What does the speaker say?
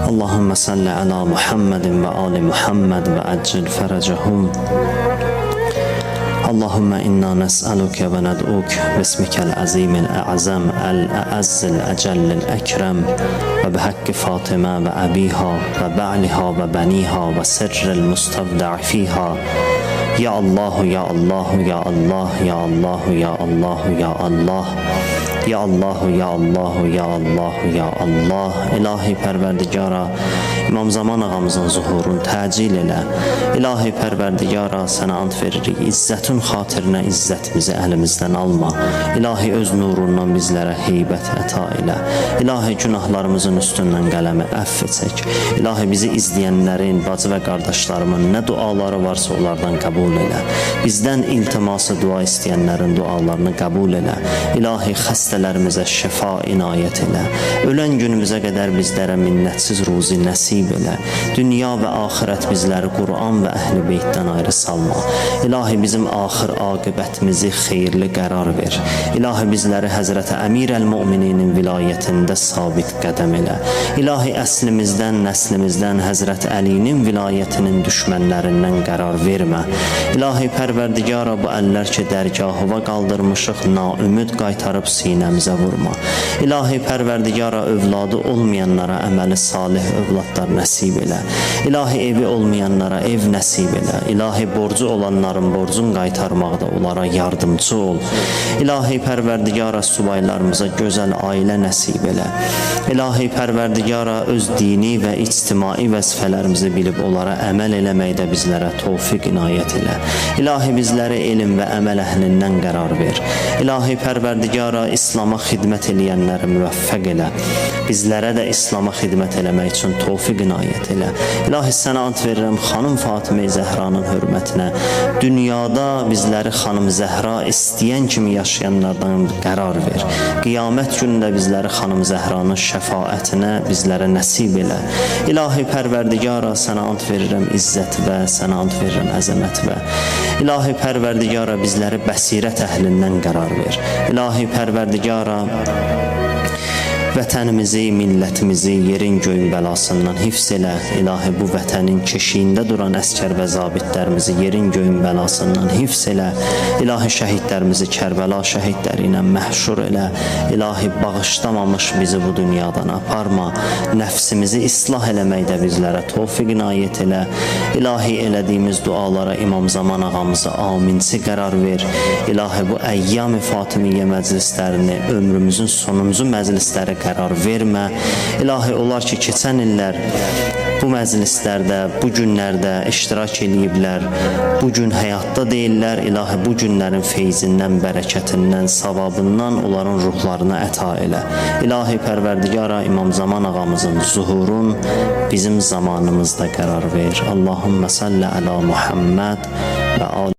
اللهم صل على محمد وآل محمد وعجل فرجهم. اللهم إنا نسألك وندعوك باسمك العظيم الأعظم الأعز الأجل الأكرم وبحق فاطمة وأبيها وبعلها وبنيها وسر المستودع فيها. يا الله يا الله يا الله يا الله يا الله يا الله Ya Allah, Ya Allah, Ya Allah, Ya Allah. İlahi Pərverdigara, İmam Zaman ağamızın zuhurunu təcil elə. İlahi Pərverdigara, sənə ant veririk. İzzətin xatirinə izzətimizi əlimizdən alma. İlahi öz nurundan bizlərə heybət əta elə. İlahi günahlarımızın üstündən qələmi əff çək. İlahi bizi izləyənlərin, bacı və qardaşlarımın nə duaları varsa onlardan qəbul elə. Bizdən iltiması dua istəyənlərin dualarını qəbul elə. İlahi xəstələrimizə şəfa inayət elə. Ölən günümüzə qədər bizlərə minnətsiz ruzi nəsib elə. Dünya və axirət bizləri Qur'an və Əhl-i Beytdən ayrı salma. İlahi bizim axır aqibətimizi xeyirli qərar ver. İlahi bizləri Həzrəti Əmir-əl-Mümininin vilayətində sabit qədəm elə. İlahi əslimizdən, nəslimizdən Həzrəti Əlinin vilayətinin düşmənlərindən qərar vermə. İlahi Pərverdigara, bu əllər ki dərgahıva qaldırmışıq, naümid qaytarıb sinəmizə vurma. İlahi Pərverdigara, övladı olmayanlara əməli salih övladlar nəsib elə. İlahi evi olmayanlara ev nəsib elə. İlahi borcu olanların borcun qaytarmaqda onlara yardımcı ol. İlahi Pərverdigara, subaylarımıza gözəl ailə nəsib elə. İlahi Pərverdigara, öz dini və ictimai vəzifələrimizi bilib onlara əməl eləməkdə bizlərə tövfiq inayət elə. İlahi bizləri elm və əməl əhlindən qərar ver. İlahi Pərverdigara, İslama xidmət eləyənləri müvəffəq elə. Bizlərə də İslama xidmət eləmək üçün tövfiq inayət elə. İlahi sənə ant verirəm xanım Fatimə Zəhranın hörmətinə. Dünyada bizləri xanım Zəhra istəyən kimi yaşayanlardan qərar ver. Qiyamət günündə bizləri xanım Zəhranın şəfaətinə bizlərə nəsib elə. İlahi Pərverdigara, sənə ant verirəm izzət və sənə ant verirəm əzəmət və. İlahi Pərverdigara, bizləri bəsirət əhlindən qərar ver. İlahi Pərverdigara, vətənimizi, millətimizi yerin göyün bəlasından hifz elə. İlahi bu vətənin keşiyində duran əskər və zabitlərimizi yerin göyün bəlasından hifz elə. İlahi şəhidlərimizi Kərbəla şəhidləri ilə məhşur elə. İlahi bağışlamamış bizi bu dünyadan aparma. Nəfsimizi islah eləməkdə bizlərə tövfiq inayət elə. İlahi elədiyimiz dualara İmam Zaman ağamızı aminci qərar ver. İlahi bu əyyam-ı Fatimiyyə məclislərini, ömrümüzün sonuncu məclisləri qərar vermə. İlahi onlar ki keçən illər bu məclislərdə, bu günlərdə iştirak eləyiblər, bu gün həyatda deyirlər. İlahi bu günlərin feyzindən, bərəkətindən, savabından onların ruhlarına əta elə. İlahi Pərverdigara, İmam Zaman ağamızın zuhurun bizim zamanımızda qərar ver. Allahümme salli ala Muhammed və